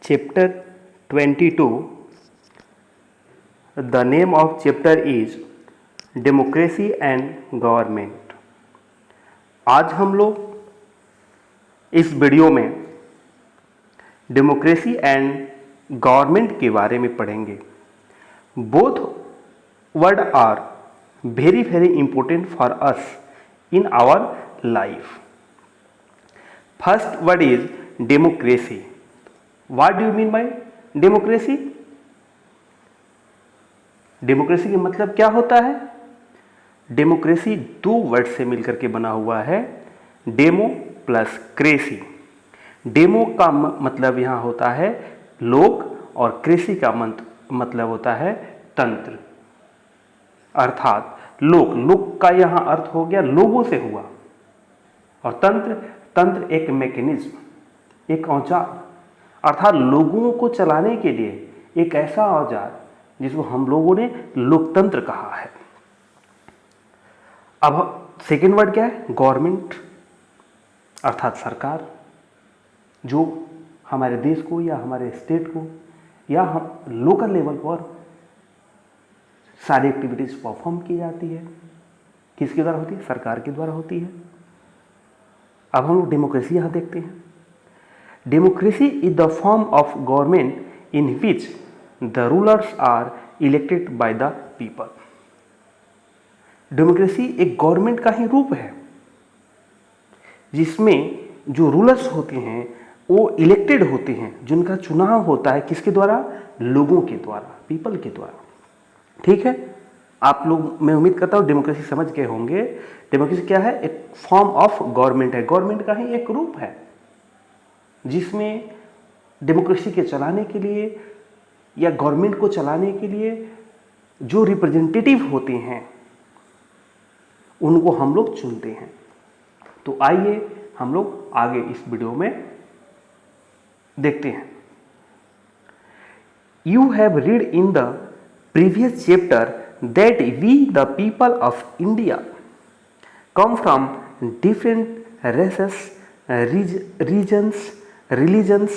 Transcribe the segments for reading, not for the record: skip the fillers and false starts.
Chapter 22. The name of chapter is Democracy and Government. आज हम लोग इस वीडियो में डेमोक्रेसी एंड गवर्नमेंट के बारे में पढ़ेंगे. Both word are very very important for us in our life. First word is democracy. What do you mean by democracy? Democracy का मतलब क्या होता है? डेमोक्रेसी दो वर्ड से मिलकर के बना हुआ है, डेमो प्लस क्रेसी. डेमो का मतलब यहाँ होता है लोक और क्रेसी का मतलब होता है तंत्र, अर्थात लोक का यहाँ अर्थ हो गया लोगों से हुआ, और तंत्र एक मैकेनिज्म, एक औजार, अर्थात लोगों को चलाने के लिए एक ऐसा औजार जिसको हम लोगों ने लोकतंत्र कहा है. अब सेकेंड वर्ड क्या है? गवर्नमेंट, अर्थात सरकार, जो हमारे देश को या हमारे स्टेट को या हम लोकल लेवल पर सारी एक्टिविटीज परफॉर्म की जाती है. किसके द्वारा होती है? सरकार के द्वारा होती है. अब हम लोग डेमोक्रेसी यहां देखते हैं. Democracy is the form of government in which the rulers are elected by the people. Democracy एक गवर्नमेंट का ही रूप है जिसमें जो रूलर्स होते हैं वो इलेक्टेड होते हैं, जिनका चुनाव होता है किसके द्वारा? लोगों के द्वारा, पीपल के द्वारा. ठीक है, आप लोग, मैं उम्मीद करता हूँ डेमोक्रेसी समझ गए होंगे. डेमोक्रेसी क्या है? एक फॉर्म ऑफ गवर्नमेंट है, गवर्नमेंट का ही एक रूप है जिसमें डेमोक्रेसी के चलाने के लिए या गवर्नमेंट को चलाने के लिए जो रिप्रेजेंटेटिव होते हैं उनको हम लोग चुनते हैं. तो आइए हम लोग आगे इस वीडियो में देखते हैं. You have read in the previous chapter that we the people of India come from different races, regions, religions,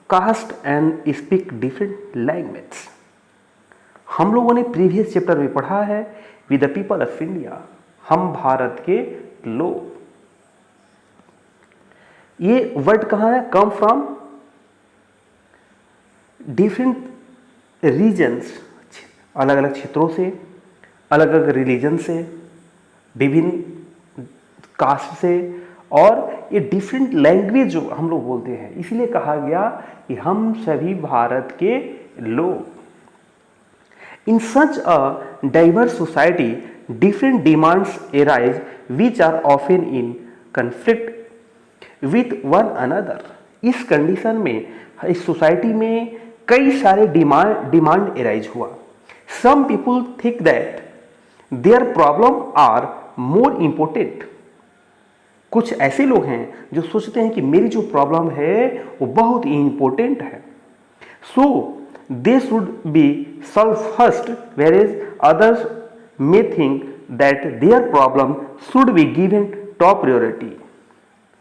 caste and speak different languages. हम लोगों ने प्रीवियस चैप्टर में पढ़ा है with the people of India, हम भारत के लोग. ये वर्ड कहाँ है? come from different regions, अलग अलग क्षेत्रों से, अलग अलग रिलीजन से, विभिन्न कास्ट से, और ये डिफरेंट लैंग्वेज जो हम लोग बोलते हैं, इसीलिए कहा गया कि हम सभी भारत के लोग. In such a diverse society different demands arise which are often in conflict with one another. इस कंडीशन में, इस सोसाइटी में कई सारे डिमांड एराइज हुआ. Some people think that their problem are more important. कुछ ऐसे लोग हैं जो सोचते हैं कि मेरी जो प्रॉब्लम है वो बहुत ही इंपॉर्टेंट है. So they should be solved first, whereas others may think that their problem should be given top priority.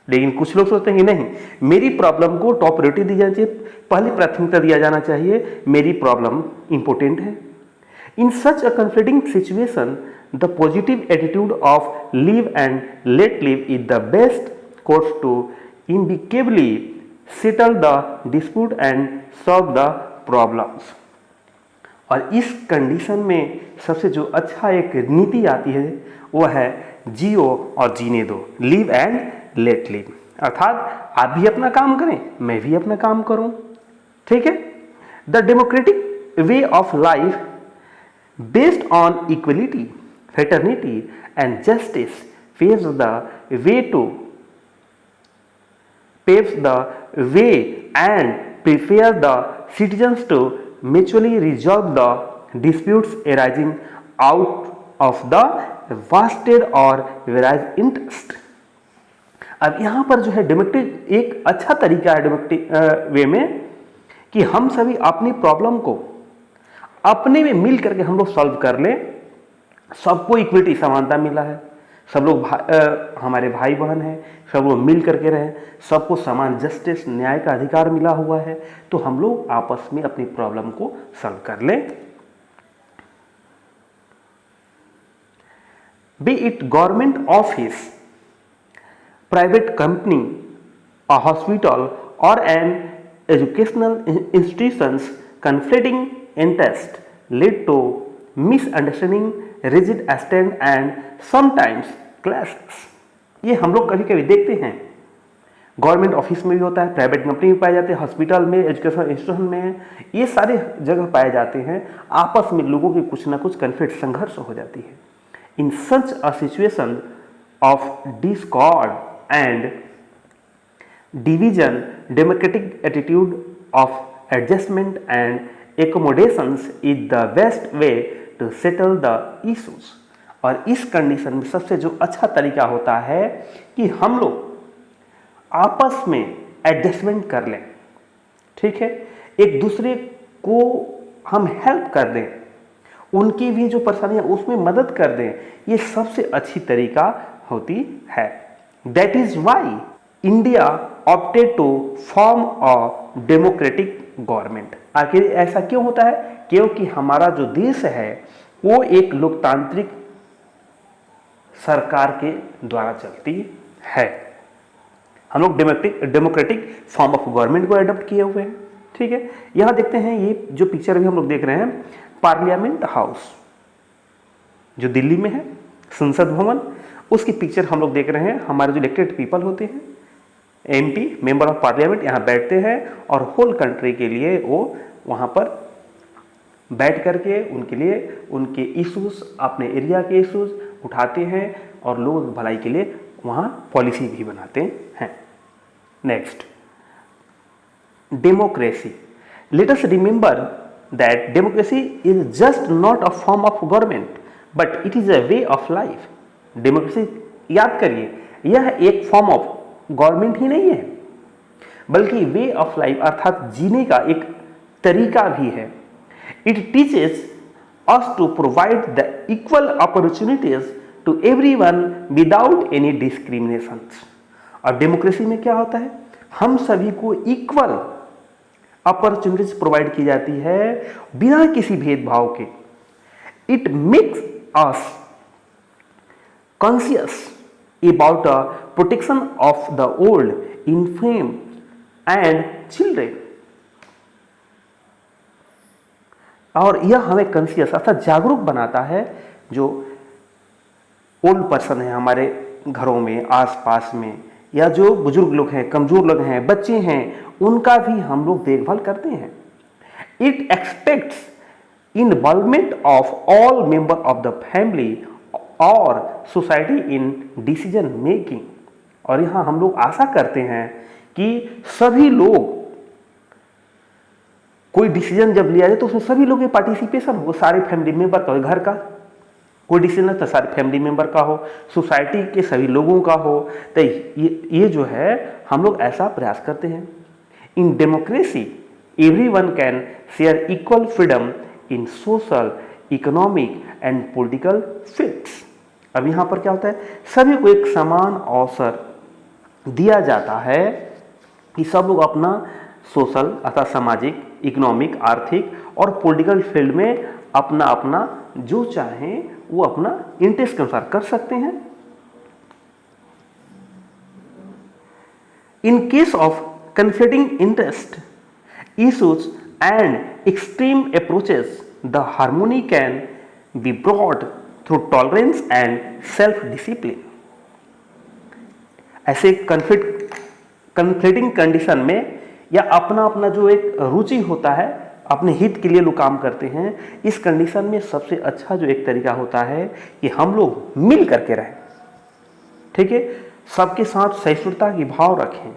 लेकिन कुछ लोग सोचते हैं कि नहीं, मेरी प्रॉब्लम को टॉप प्रायोरिटी दी जानी चाहिए, पहली प्राथमिकता दिया जाना चाहिए, मेरी प्रॉब्लम इंपॉर्टेंट है. In such a conflicting situation, the positive attitude of live and let live is the best course to amicably settle the dispute and solve the problems. और इस कंडीशन में सबसे जो अच्छा एक नीति आती है वो है जियो और जीने दो, live and let live. अर्थात आप भी अपना काम करें, मैं भी अपना काम करूं. ठीक है. The democratic way of life based on equality, fraternity and justice paves the way and prepare the citizens to mutually resolve the disputes arising out of the vested or various interest. अब यहाँ पर जो है democratic एक अच्छा तरीका है democratic वे में कि हम सभी अपनी प्रॉब्लम को अपने में मिल करके हम लोग सॉल्व कर लें. सबको इक्विटी, समानता मिला है, सब लोग हमारे भाई बहन हैं, सब लोग मिल करके रहें, सबको समान जस्टिस न्याय का अधिकार मिला हुआ है, तो हम लोग आपस में अपनी प्रॉब्लम को सॉल्व कर लें। B it government office, private company, a hospital or an educational institutions, conflicting interest lead to misunderstanding, rigid stand and sometimes clashes। ये हम लोग कभी कभी देखते हैं, गवर्नमेंट ऑफिस में भी होता है, प्राइवेट कंपनी में पाए जाते हैं, हॉस्पिटल में, एजुकेशनल इंस्टीट्यूशन में, ये सारे जगह पाए जाते हैं। आपस में लोगों की कुछ ना कुछ कन्फ्लिक्ट, संघर्ष हो जाती है। In such a situation of discord and division, democratic attitude of adjustment and accommodations is the best way to settle the issues। और इस कंडीशन में सबसे जो अच्छा तरीका होता है कि हम लोग आपस में एडजस्टमेंट कर लें, ठीक है, एक दूसरे को हम हेल्प कर दें, उनकी भी जो परेशानियां उसमें मदद कर दें, ये सबसे अच्छी तरीका होती है। That is why India opted to form a democratic government. आखिर ऐसा क्यों होता है? क्योंकि हमारा जो देश है वो एक लोकतांत्रिक सरकार के द्वारा चलती है। हम लोग डेमोक्रेटिक फॉर्म ऑफ गवर्नमेंट को एडॉप्ट किए हुए हैं, ठीक है। यहां देखते हैं, ये जो पिक्चर भी हम लोग देख रहे हैं, पार्लियामेंट हाउस जो दिल्ली में है, संसद भवन, उसकी पिक्चर हम लोग देख रहे हैं। हमारे जो इलेक्टेड पीपल होते हैं, एमपी, मेंबर ऑफ पार्लियामेंट, यहाँ बैठते हैं और होल कंट्री के लिए वो वहाँ पर बैठ करके उनके लिए उनके इश्यूज, अपने एरिया के इश्यूज उठाते हैं और लोगों की भलाई के लिए वहाँ पॉलिसी भी बनाते हैं। Next, democracy. Let us remember that democracy is just not a form of government but it is a way of life. Democracy, याद करिए, यह एक फॉर्म ऑफ गवर्नमेंट ही नहीं है, बल्कि वे ऑफ लाइफ अर्थात जीने का एक तरीका भी है। It teaches us to provide the equal opportunities to everyone without any discrimination. और डेमोक्रेसी में क्या होता है? हम सभी को इक्वल अपॉर्चुनिटीज प्रोवाइड की जाती है बिना किसी भेदभाव के। It makes us conscious about protection of the old, infirm and children। और यह हमें कॉन्शियस अर्थात जागरूक बनाता है। जो ओल्ड पर्सन है हमारे घरों में, आसपास में, या जो बुजुर्ग लोग हैं, कमजोर लोग हैं, बच्चे हैं, उनका भी हम लोग देखभाल करते हैं। It aspects involvement of all member of the family और सोसाइटी इन डिसीजन मेकिंग। और यहां हम लोग आशा करते हैं कि सभी लोग, कोई डिसीजन जब लिया जाए तो उसमें सभी लोग पार्टिसिपेशन हो, सारे फैमिली मेंबर का हो, घर का कोई डिसीजन है तो सारे फैमिली मेंबर का हो, सोसाइटी के सभी लोगों का हो। तो ये जो है हम लोग ऐसा प्रयास करते हैं। In democracy everyone can share equal freedom in social, economic and political fields. अब यहां पर क्या होता है? सभी को एक समान अवसर दिया जाता है कि सब लोग अपना सोशल अर्थात सामाजिक, इकोनॉमिक, आर्थिक और पॉलिटिकल फील्ड में अपना अपना जो चाहें वो अपना इंटरेस्ट के अनुसार कर सकते हैं। In case of conflicting interest issues and extreme approaches the harmony can be brought through tolerance and self discipline. ऐसे कन्फ्लिक्टिंग कंडीशन में या अपना अपना जो एक रुचि होता है, अपने हित के लिए लोग काम करते हैं, इस कंडीशन में सबसे अच्छा जो एक तरीका होता है कि हम लोग मिल करके रहें, ठीक है, सबके साथ सहिष्णुता की भाव रखें,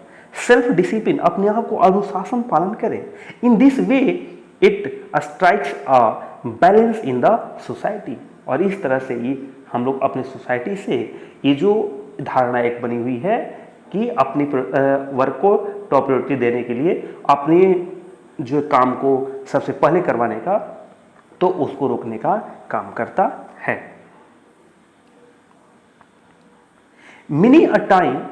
सेल्फ डिसिप्लिन, अपने आप को अनुशासन पालन करें। In this way it strikes a balance in the society. और इस तरह से ये हम लोग अपने सोसाइटी से ये जो धारणा एक बनी हुई है कि अपनी वर्क को टॉप प्रायोरिटी देने के लिए, अपने जो काम को सबसे पहले करवाने का, तो उसको रोकने का काम करता है। Many a time,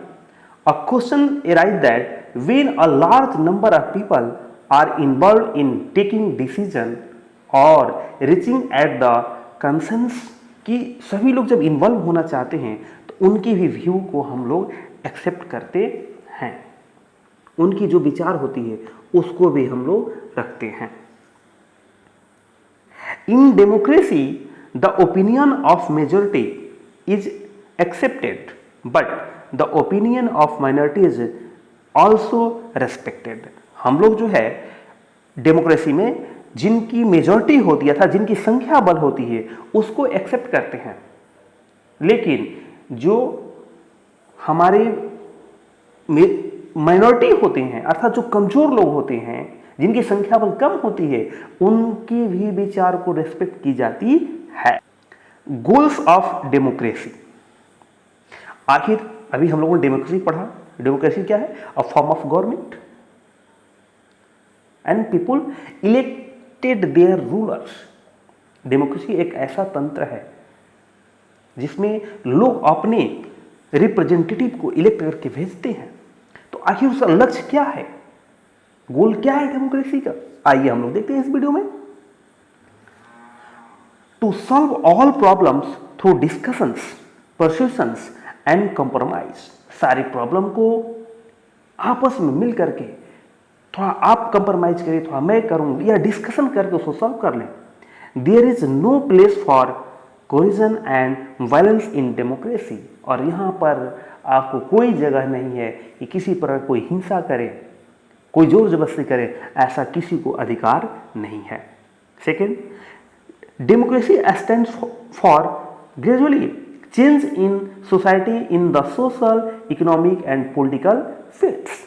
a question arises that when a large number of people are involved in taking decision or reaching at the consensus कि सभी लोग जब इन्वॉल्व होना चाहते हैं तो उनकी भी व्यू को हम लोग एक्सेप्ट करते हैं, उनकी जो विचार होती है उसको भी हम लोग रखते हैं। In democracy the opinion of majority is accepted but the opinion of minority is also respected. हम लोग जो है डेमोक्रेसी में जिनकी मेजॉरिटी होती है, अर्थात जिनकी संख्या बल होती है, उसको एक्सेप्ट करते हैं, लेकिन जो हमारे माइनॉरिटी होते हैं, अर्थात जो कमजोर लोग होते हैं, जिनकी संख्या बल कम होती है, उनकी भी विचार को रेस्पेक्ट की जाती है। गोल्स ऑफ डेमोक्रेसी, आखिर अभी हम लोगों ने डेमोक्रेसी पढ़ा। डेमोक्रेसी क्या है? A form of government and people elected their rulers. Democracy एक ऐसा तंत्र है जिसमें लोग अपने रिप्रेजेंटेटिव को इलेक्ट करके भेजते हैं। तो आखिर उसका लक्ष्य क्या है, गोल क्या है डेमोक्रेसी का? आइए हम लोग देखते हैं इस वीडियो में। To solve all problems through discussions, persuasions and compromise. सारी प्रॉब्लम को आपस में मिल करके, थोड़ा आप कंप्रोमाइज करिए, थोड़ा मैं करूं, या डिस्कशन करके उसको सॉल्व कर लें। There is no place for coercion and violence in democracy. और यहां पर आपको कोई जगह नहीं है कि किसी प्रकार कोई हिंसा करे, कोई जोर जबरदस्ती करे, ऐसा किसी को अधिकार नहीं है। Second, democracy stands for gradually change in society in the social, economic and political fields.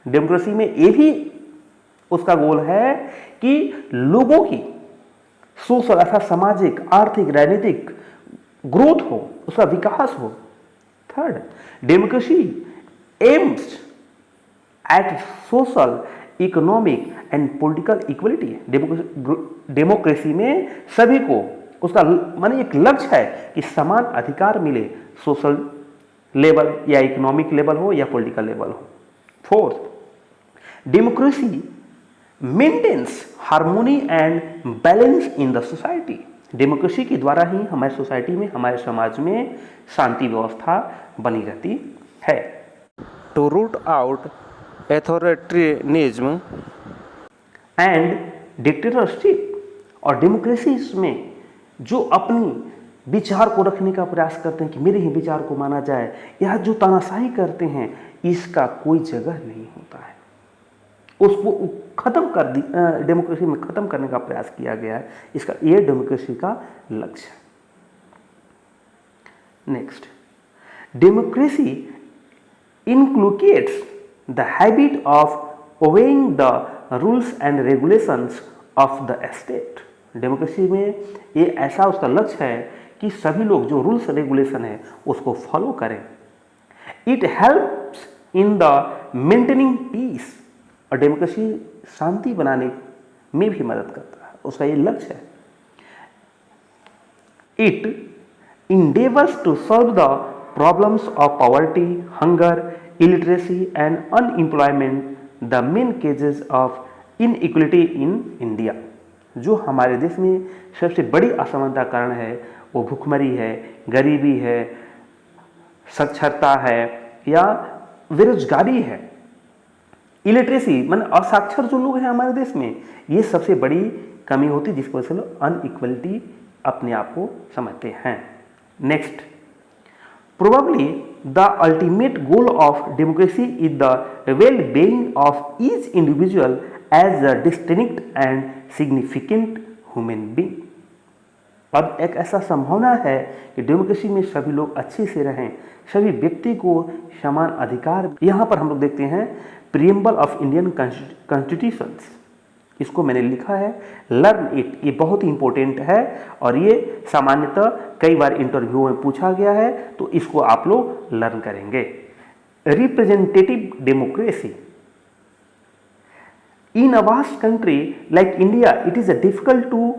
Democracy में ये भी उसका गोल है कि लोगों की सोशल अर्थात सामाजिक, आर्थिक, राजनीतिक ग्रोथ हो, उसका विकास हो। Third, democracy aims at social, economic and political equality. Democracy में सभी को उसका माने एक लक्ष्य है कि समान अधिकार मिले, सोशल लेवल या इकोनॉमिक लेवल हो या पॉलिटिकल लेवल हो। Fourth, democracy maintains harmony and balance in the society. Democracy के द्वारा ही हमारे सोसाइटी में, हमारे समाज में शांति व्यवस्था बनी रहती है। To root out authoritarianism and dictatorship. और डेमोक्रेसी में जो अपनी विचार को रखने का प्रयास करते हैं कि मेरे ही विचार को माना जाए, या जो तानाशाही करते हैं, इसका कोई जगह नहीं होता है। उसको खत्म कर दी, डेमोक्रेसी में खत्म करने का प्रयास किया गया है। इसका ये डेमोक्रेसी का लक्ष्य है। Next, democracy inculcates the habit of obeying the rules and regulations of the state। Democracy में ये ऐसा उसका लक्ष्य है कि सभी लोग जो रूल्स रेगुलेशन है उसको फॉलो करें। It helps in the maintaining peace. और डेमोक्रेसी शांति बनाने में भी मदद करता है, उसका ये लक्ष्य है। It endeavors to solve the problems of poverty, hunger, illiteracy and unemployment, the main causes of inequality in India। जो हमारे देश में सबसे बड़ी असमानता कारण है वो भूखमरी है, गरीबी है, साक्षरता है या बेरोजगारी है। इलिटरेसी माने असाक्षर जो लोग हैं हमारे देश में, ये सबसे बड़ी कमी होती है जिसकी वजह से लोग अनइक्वलिटी अपने आप को समझते हैं। Next, probably the ultimate goal of democracy is the well being of each individual as a distinct and significant human being. अब एक ऐसा संभावना है कि डेमोक्रेसी में सभी लोग अच्छे से रहें, सभी व्यक्ति को समान अधिकार। यहाँ पर हम लोग देखते हैं प्रीएम्बल ऑफ इंडियन कॉन्स्टिट्यूशंस, इसको मैंने लिखा है, लर्न इट। ये बहुत ही इंपॉर्टेंट है और ये सामान्यतः कई बार इंटरव्यू में पूछा गया है, तो इसको आप लोग लर्न करेंगे। Representative democracy in a vast country like India, it is difficult to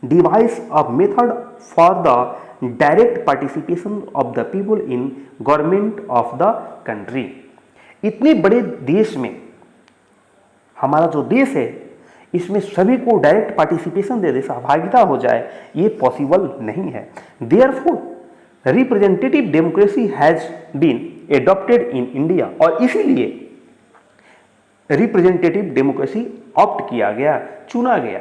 devise a method for the direct participation of the people in government of the country। इतने बड़े देश में, हमारा जो देश है, इसमें सभी को डायरेक्ट पार्टिसिपेशन दे दे, सहभागिता हो जाए, ये पॉसिबल नहीं है। Therefore representative democracy has been adopted in India, और इसीलिए रिप्रेजेंटेटिव डेमोक्रेसी ऑप्ट किया गया, चुना गया।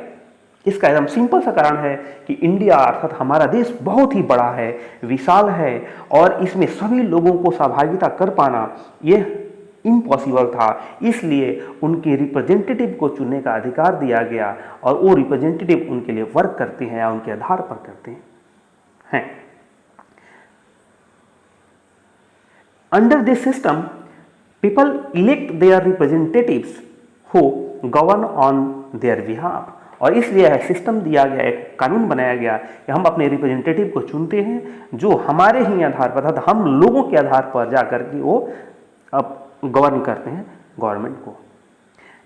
इसका एकदम सिंपल सा कारण है कि इंडिया अर्थात हमारा देश बहुत ही बड़ा है, विशाल है, और इसमें सभी लोगों को सहभागिता कर पाना यह इम्पॉसिबल था। इसलिए उनके रिप्रेजेंटेटिव को चुनने का अधिकार दिया गया, और वो रिप्रेजेंटेटिव उनके लिए वर्क करते हैं या उनके आधार पर करते हैं। Under this system people elect their representatives who govern on their behalf, और इसलिए यह सिस्टम दिया गया, एक कानून बनाया गया कि हम अपने रिप्रेजेंटेटिव को चुनते हैं जो हमारे ही आधार पर, अर्थात हम लोगों के आधार पर जाकर के वो अब गवर्न करते हैं गवर्नमेंट को।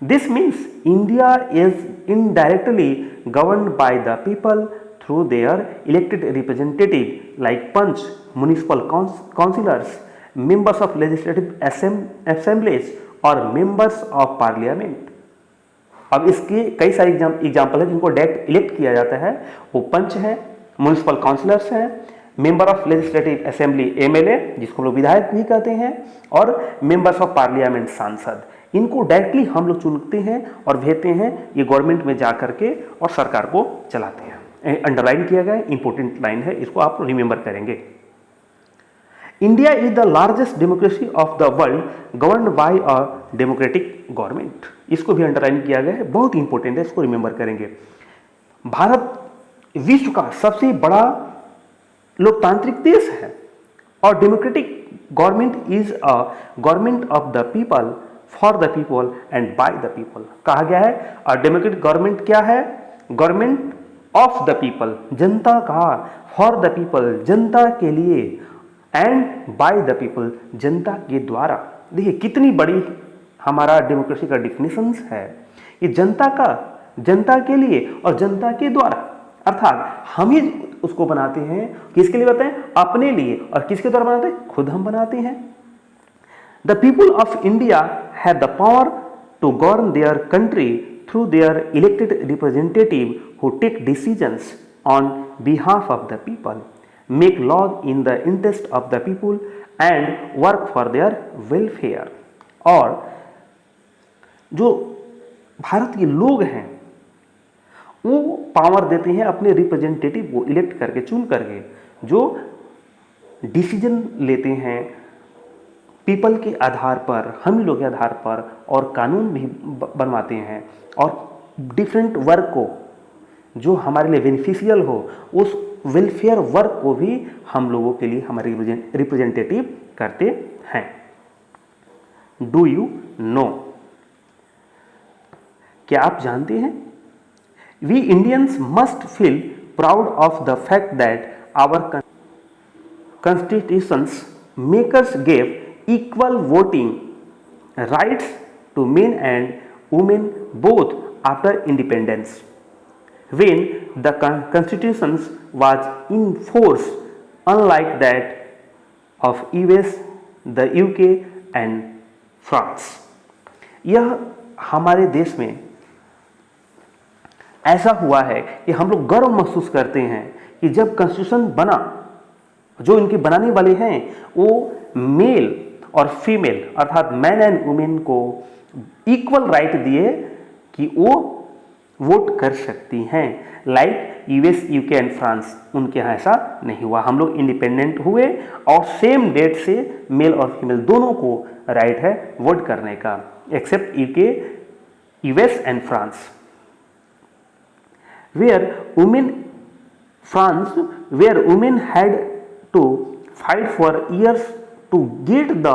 This means India is indirectly governed by the people through their elected representative like panch, municipal councillors, members of legislative assemblies और members of parliament। अब इसके कई सारे एग्जाम्पल है जिनको डायरेक्ट इलेक्ट किया जाता है। वो पंच है, म्युनिसिपल काउंसिलर्स हैं, member of legislative assembly MLA जिसको हम लोग विधायक भी कहते हैं, और मेंबर्स ऑफ पार्लियामेंट सांसद। इनको डायरेक्टली हम लोग चुनते हैं और भेजते हैं, ये गवर्नमेंट में जा करके और सरकार को चलाते हैं। अंडरलाइन किया गया इंपॉर्टेंट लाइन है, इसको आप रिमेंबर करेंगे। India is the largest democracy of the world governed bye a democratic government. इसको भी अंडरलाइन किया गया है, बहुत इंपॉर्टेंट है, इसको रिमेंबर करेंगे। भारत विश्व का सबसे बड़ा लोकतांत्रिक देश है, और democratic government is a government of the people, for the people and bye the people. कहा गया है और डेमोक्रेटिक गवर्नमेंट क्या है? गवर्नमेंट ऑफ द पीपल, जनता का, फॉर द पीपल, जनता के लिए, एंड बाय द पीपल, जनता के द्वारा। देखिए कितनी बड़ी हमारा डेमोक्रेसी का डिफिनेशंस है। ये जनता का, जनता के लिए और जनता के द्वारा, अर्थात हम ही उसको बनाते हैं। किसके लिए बनाते हैं? अपने लिए। और किसके द्वारा बनाते हैं? खुद हम बनाते हैं। The people of India have the power to govern their country through their elected representative who take decisions on behalf of the people, make laws in the interest of the people and work for their welfare। और जो भारत के लोग हैं वो power देते हैं अपने representative को इलेक्ट करके, चुन करके, जो डिसीजन लेते हैं पीपल के आधार पर, हम लोग के आधार पर, और कानून भी बनवाते हैं, और डिफरेंट वर्क को जो हमारे लिए बेनिफिशियल हो उस वेलफेयर वर्क को भी हम लोगों के लिए हमारे रिप्रेजेंटेटिव करते हैं। डू यू नो, क्या आप जानते हैं? We Indians must feel proud of the fact that our constitutions makers gave equal voting rights to men and women both after independence. When the constitutions was in force, unlike that of US, the UK and France। यह हमारे देश में ऐसा हुआ है कि हम लोग गर्व महसूस करते हैं कि जब कॉन्स्टिट्यूशन बना, जो इनके बनाने वाले हैं वो मेल और फीमेल अर्थात मैन एंड वुमेन को इक्वल राइट दिए कि वो वोट कर सकती हैं। Like US, UK and France, उनके यहाँ ऐसा नहीं हुआ। हम लोग इंडिपेंडेंट हुए और सेम डेट से मेल और फीमेल दोनों को राइट है वोट करने का, except UK, US and France. Where women, France, where women had to fight for years to get the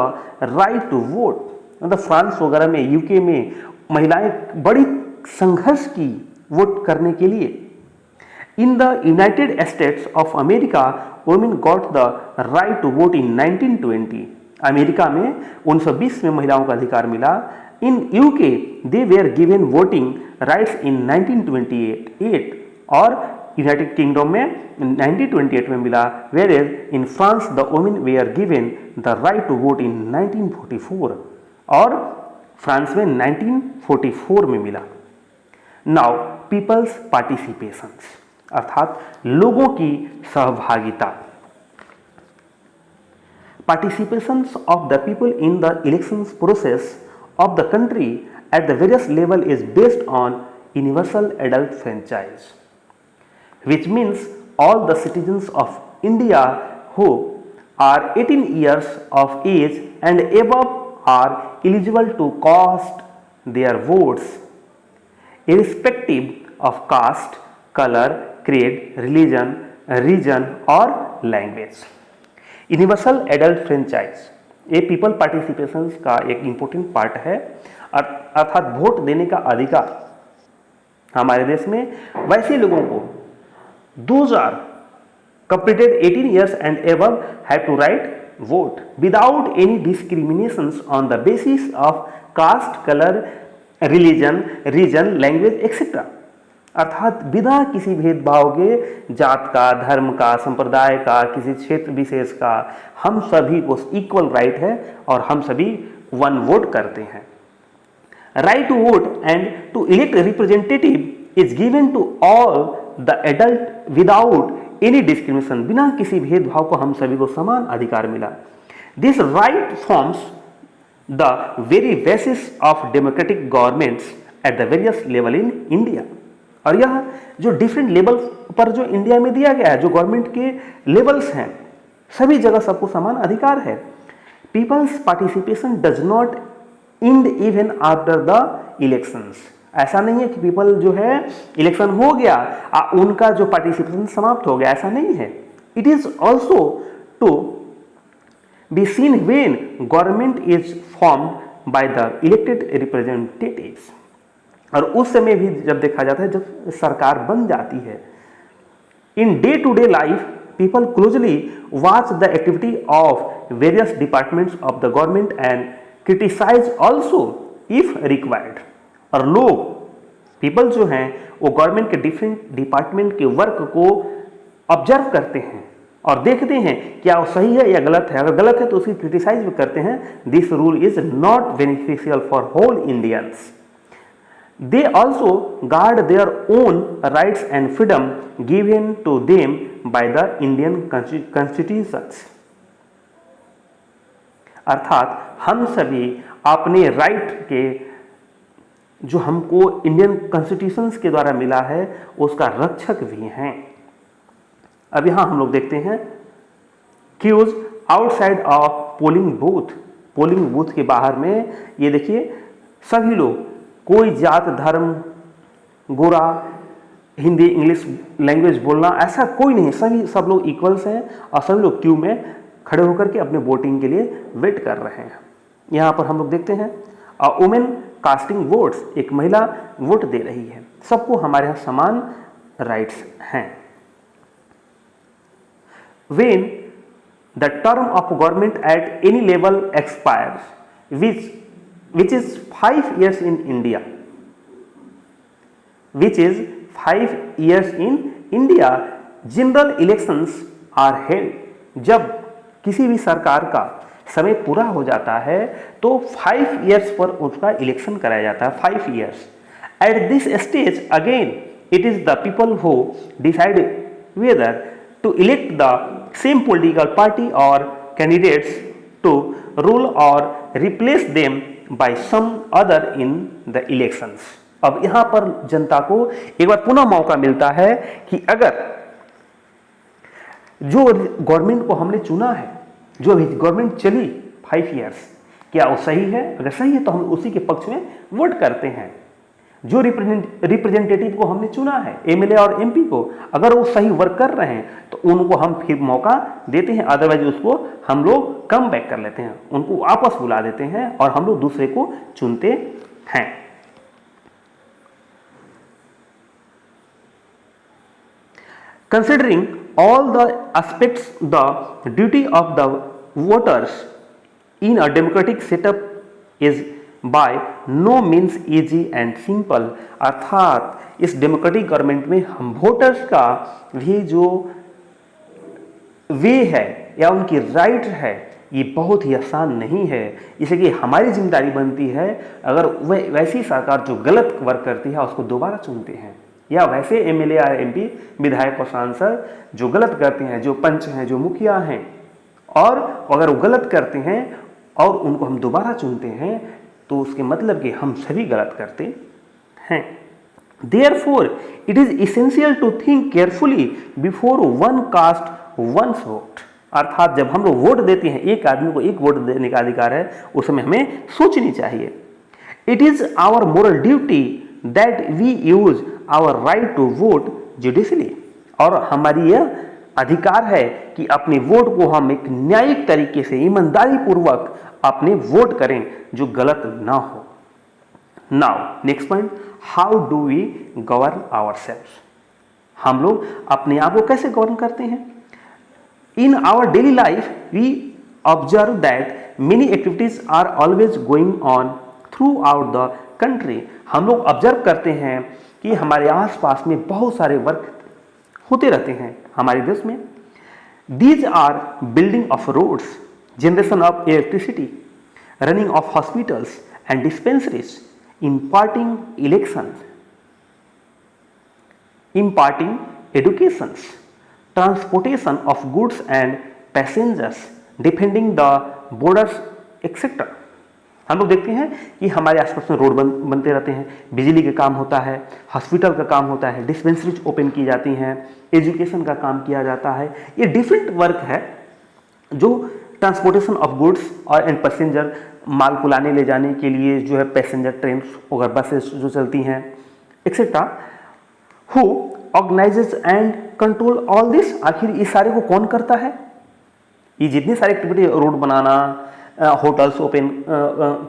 right to vote. मतलब फ्रांस वगैरह में, यूके में महिलाएं बड़ी संघर्ष की वोट करने के लिए। In the United States of America women got the right to vote in 1920। America में 1920 में महिलाओं का अधिकार मिला। In UK they were given voting rights in 1928 और यूनाइटेड किंगडम में 1928 में मिला, whereas in France the women were given the right to vote in 1944, और फ्रांस में 1944 में मिला। नाउ पीपल्स पार्टिसिपेशंस, अर्थात लोगों की सहभागिता। Participations of the people in the elections process of the country at the various level is based on universal adult franchise, which means all the citizens of India who are 18 years of age and above are eligible to cast their votes irrespective of caste, color, creed, religion, region or language। Universal adult franchise, ये people participations का एक important part है, अर्थात vote देने का अधिकार हमारे देश में वैसे लोगों को those are completed 18 years and above have to write vote without any discriminations on the basis of caste, color, religion, region, language etc. अर्थात बिना किसी भेदभाव के, जात का, धर्म का, संप्रदाय का, किसी क्षेत्र विशेष का, हम सभी को इक्वल राइट है और हम सभी वन वोट करते हैं। Right to vote and to elect representative is given to all the adult without any discrimination, बिना किसी भेदभाव को हम सभी को समान अधिकार मिला। This right forms the very basis of democratic governments at the various level in India. और यह जो डिफरेंट लेवल पर जो इंडिया में दिया गया है, जो गवर्नमेंट के लेवल्स हैं, सभी जगह सबको समान अधिकार है। People's participation does not end even after the elections, ऐसा नहीं है कि पीपल जो है इलेक्शन हो गया उनका जो पार्टिसिपेशन समाप्त हो गया, ऐसा नहीं है। It is also to be seen when government is formed by the elected representatives, और उस समय भी जब देखा जाता है जब सरकार बन जाती है। In day to day life people closely watch the activity of various departments of the government and criticise also if required, और लोग पीपल जो हैं वो गवर्नमेंट के डिफरेंट डिपार्टमेंट के वर्क को ऑब्जर्व करते हैं और देखते हैं क्या वो सही है या गलत है, अगर गलत है तो उसकी क्रिटिसाइज भी करते हैं। This rule is not beneficial for whole Indians. They also guard their own rights and freedom given to them by the Indian constitutions। अर्थात हम सभी अपने राइट के जो हमको इंडियन कॉन्स्टिट्यूशंस के द्वारा मिला है उसका रक्षक भी हैं। अब यहां हम लोग देखते हैं queues outside of polling booth. Polling booth के बाहर में ये देखिए सभी लोग, कोई जात धर्म, गोरा, हिंदी इंग्लिश लैंग्वेज बोलना ऐसा कोई नहीं, सब लोग इक्वल्स हैं और सभी लोग क्यू में खड़े होकर के अपने वोटिंग के लिए वेट कर रहे हैं। यहाँ पर हम लोग देखते हैं वुमेन कास्टिंग वोट्स, एक महिला वोट दे रही है। सबको हमारे यहाँ समान राइट्स हैं। When the term of government at any level expires, which is 5 years in India, general elections are held। जब किसी भी सरकार का समय पूरा हो जाता है तो 5 years पर उसका इलेक्शन कराया जाता है। 5 years। At this stage again it is the people who decide whether to elect the same political party or candidates to rule or replace them by some other in the elections। अब यहां पर जनता को एक बार पुनः मौका मिलता है कि अगर जो गवर्नमेंट को हमने चुना है, जो गवर्नमेंट चली 5 years, क्या वो सही है? अगर सही है तो हम उसी के पक्ष में वोट करते हैं। जो रिप्रेजेंटेटिव को हमने चुना है, एमएलए और एमपी को, अगर वो सही वर्क कर रहे हैं तो उनको हम फिर मौका देते हैं, अदरवाइज उसको हम लोग कम बैक कर लेते हैं, उनको वापस बुला देते हैं और हम लोग दूसरे को चुनते हैं। Considering all the aspects, the duty of the voters in a democratic setup is by no means easy and simple. अर्थात इस डेमोक्रेटिक गवर्नमेंट में हम वोटर्स का भी जो वे है या उनकी राइट है ये बहुत ही आसान नहीं है। इसलिए हमारी जिम्मेदारी बनती है, अगर वैसी सरकार जो गलत वर्क करती है उसको दोबारा चुनते हैं, या वैसे एमएलए या एमपी विधायक और सांसद जो गलत करते हैं, जो पंच हैं, जो मुखिया हैं, और अगर वो गलत करते हैं और उनको हम दोबारा चुनते हैं तो उसके मतलब कि हम सभी गलत करते हैं। Therefore, it is essential to think carefully before one cast one's vote। अर्थात जब हम लोग वोट देते हैं, एक आदमी को एक वोट देने का अधिकार है, उस समय हमें सोचनी चाहिए। It is our moral duty that we use our right to vote judicially। और हमारी यह अधिकार है कि अपने वोट को हम एक न्यायिक तरीके से ईमानदारी पूर्वक अपने वोट करें जो गलत ना हो। Now, next point, how do we govern ourselves? हम लोग अपने आप को कैसे गवर्न करते हैं? In our daily life, we observe that many activities are always going on throughout the country। हम लोग ऑब्जर्व करते हैं कि हमारे आसपास में बहुत सारे वर्क होते रहते हैं हमारे देश में। These are building of roads, generation of electricity, running of hospitals and dispensaries, imparting elections, imparting educations, transportation of goods and passengers, defending the borders, etc। हम लोग देखते हैं कि हमारे आसपास में रोड बनते रहते हैं, बिजली का काम होता है, हॉस्पिटल का काम होता है, डिस्पेंसरीज ओपन की जाती हैं, एजुकेशन का काम किया जाता है। ये डिफरेंट वर्क है जो ट्रांसपोर्टेशन ऑफ गुड्स और एंड पैसेंजर, माल को लाने ले जाने के लिए जो है पैसेंजर ट्रेन और बसेस जो चलती हैं, etcetera. Who organises and control all this? आखिर इस सारे को कौन करता है? ये जितनी सारी एक्टिविटी, रोड बनाना, होटल्स ओपन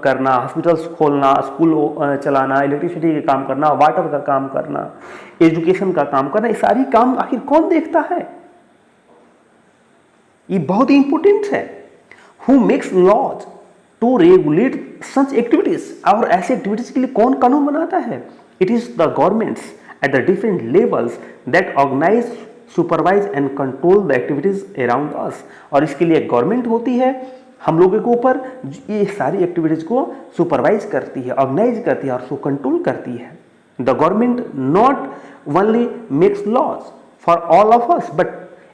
करना, हॉस्पिटल्स खोलना, स्कूल चलाना, इलेक्ट्रिसिटी का काम करना, वाटर का काम करना, एजुकेशन का काम करना, ये सारी काम आखिर कौन देखता है? ये बहुत ही इंपॉर्टेंट है। Who makes laws to regulate such activities? और ऐसे एक्टिविटीज के लिए कौन कानून बनाता है? It is the governments at the different levels that organise, supervise and control the activities around us. और इसके लिए गवर्नमेंट होती है हम लोगों के ऊपर, ये सारी एक्टिविटीज को सुपरवाइज करती है, ऑर्गेनाइज करती है और उसको कंट्रोल करती है। The government not only makes laws for all of us but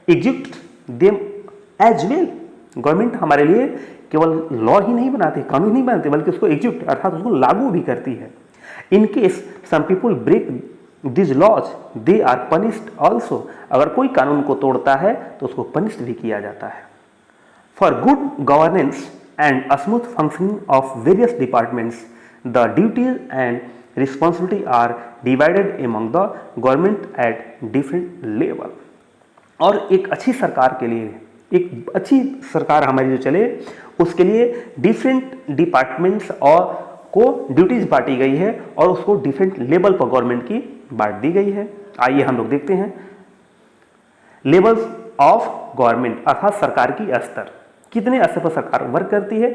execute them as well. Government हमारे लिए केवल लॉ ही नहीं बनाती, कानून नहीं बनाती, बल्कि उसको एग्जीक्यूट अर्थात उसको लागू भी करती है। In case some people break this laws they are punished also. अगर कोई कानून को तोड़ता है तो उसको पनिश्ड भी किया जाता है। For good governance and smooth functioning of various departments the duties and responsibility are divided among the government at different level. और एक अच्छी सरकार के लिए, एक अच्छी सरकार हमारी जो चले, उसके लिए डिफरेंट डिपार्टमेंट्स और को ड्यूटीज बांटी गई है और उसको डिफरेंट लेवल पर गवर्नमेंट की बांट दी गई है। आइए हम लोग देखते हैं लेवल्स ऑफ गवर्नमेंट अर्थात सरकार की स्तर, कितने स्तर पर सरकार वर्क करती है।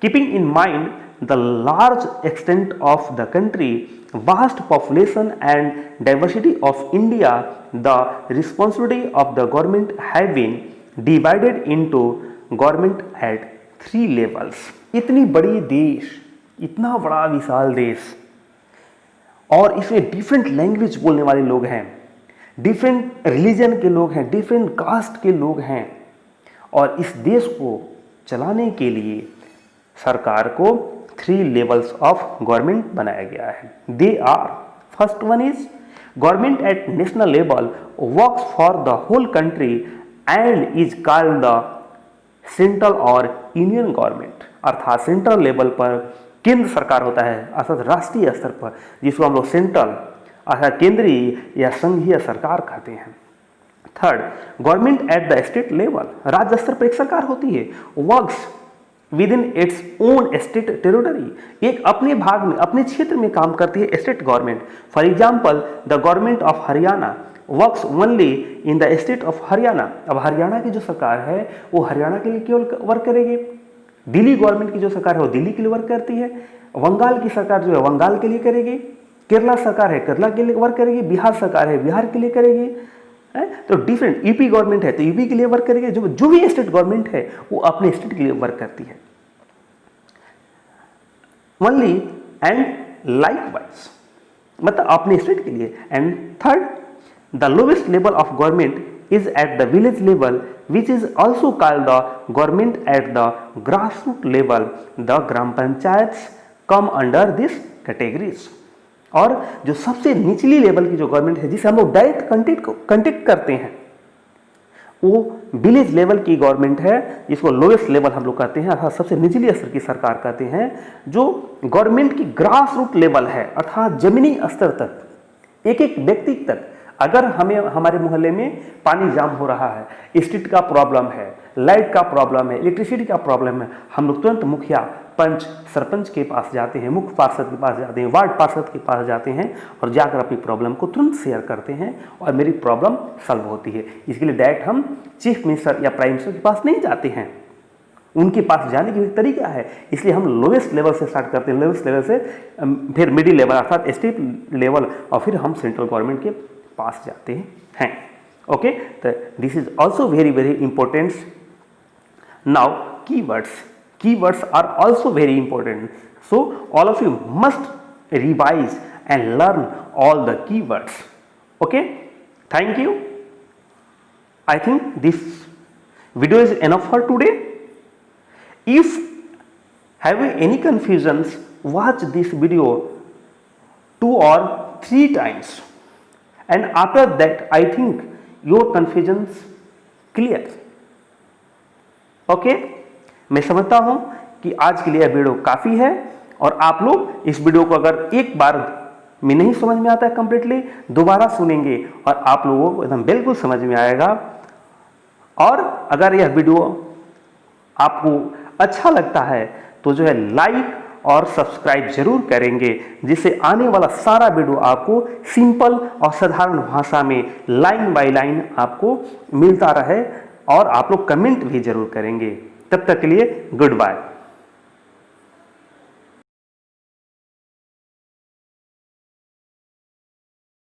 Keeping in mind the large extent of the country, vast population and diversity of India, the responsibility of the government have been divided into government at 3 levels. इतनी बड़ी देश, इतना बड़ा विशाल देश, और इसमें डिफरेंट लैंग्वेज बोलने वाले लोग हैं, डिफरेंट रिलीजन के लोग हैं, डिफरेंट कास्ट के लोग हैं, और इस देश को चलाने के लिए सरकार को 3 लेवल्स ऑफ गवर्नमेंट बनाया गया है। They are, first one is government at national level works for the whole country and is called the central और यूनियन गवर्नमेंट। अर्थात सेंट्रल लेवल पर केंद्र सरकार होता है, अर्थात राष्ट्रीय स्तर पर, जिसको हम लोग सेंट्रल अर्थात केंद्रीय या संघीय सरकार कहते हैं। Third, government at the state level, राज्य स्तर पर एक सरकार होती है, works with in its own state territory, एक अपने भाग में, अपने क्षेत्र में काम करती है state government. For example the government of Haryana works only in the state of Haryana. अब हरियाणा की जो सरकार है वो हरियाणा के लिए केवल वर्क करेगी, दिल्ली गवर्नमेंट की जो सरकार है वो दिल्ली के लिए वर्क करती है, बंगाल की सरकार जो है बंगाल के लिए करेगी, केरला सरकार है केरला के लिए वर्क करेगी, बिहार सरकार है बिहार के लिए करेगी, तो डिफरेंट, यूपी गवर्नमेंट है तो यूपी के लिए वर्क करेगी, जो भी स्टेट गवर्नमेंट है वो अपने स्टेट के लिए वर्क करती है। ओनली एंड लाइकवाइज, मतलब अपने स्टेट के लिए। And third, the lowest level of government is at the village level which is also called the government at the grass root level. The gram panchayat come under this categories. और जो सबसे निचली level की जो गवर्नमेंट है जिसे हम लोग डायरेक्ट कंटेक्ट करते हैं वो विलेज लेवल की गवर्नमेंट है, जिसको लोएस्ट लेवल हम लोग कहते हैं अर्थात सबसे निचली स्तर की सरकार कहते हैं। जो गवर्नमेंट की ग्रास रूट लेवल है अर्थात जमीनी स्तर तक, एक एक व्यक्ति तक, अगर हमें हमारे मोहल्ले में पानी जाम हो रहा है, स्ट्रीट का प्रॉब्लम है, लाइट का प्रॉब्लम है, इलेक्ट्रिसिटी का प्रॉब्लम है, हम लोग तुरंत मुखिया, पंच, सरपंच के पास जाते हैं, मुख्य पार्षद के पास जाते हैं, वार्ड पार्षद के पास जाते हैं और जाकर अपनी प्रॉब्लम को तुरंत शेयर करते हैं और मेरी प्रॉब्लम सॉल्व होती है। इसके लिए डायरेक्ट हम चीफ मिनिस्टर या प्राइम मिनिस्टर के पास नहीं जाते हैं, उनके पास जाने की भी तरीका है। इसलिए हम लोवेस्ट लेवल से स्टार्ट करते हैं, लोवेस्ट लेवल से फिर मिडिल लेवल अर्थात स्टेट लेवल और फिर हम सेंट्रल गवर्नमेंट के पास जाते हैं। ओके, तो this is also very very important. Now keywords are also very important, so all of you must revise and learn all the keywords. Okay, thank you. I think this video is enough for today. If have any confusions, watch this video 2 or 3 times and after that I think your confusions clear. Okay, मैं समझता हूं कि आज के लिए यह video काफी है और आप लोग इस वीडियो को अगर एक बार में नहीं समझ में आता है कंप्लीटली, दोबारा सुनेंगे और आप लोगों को एकदम बिल्कुल समझ में आएगा। और अगर यह वीडियो आपको अच्छा लगता है तो जो है लाइक और सब्सक्राइब जरूर करेंगे, जिससे आने वाला सारा वीडियो आपको सिंपल और साधारण भाषा में लाइन बाय लाइन आपको मिलता रहे और आप लोग कमेंट भी जरूर करेंगे। तब तक के लिए गुड बाय।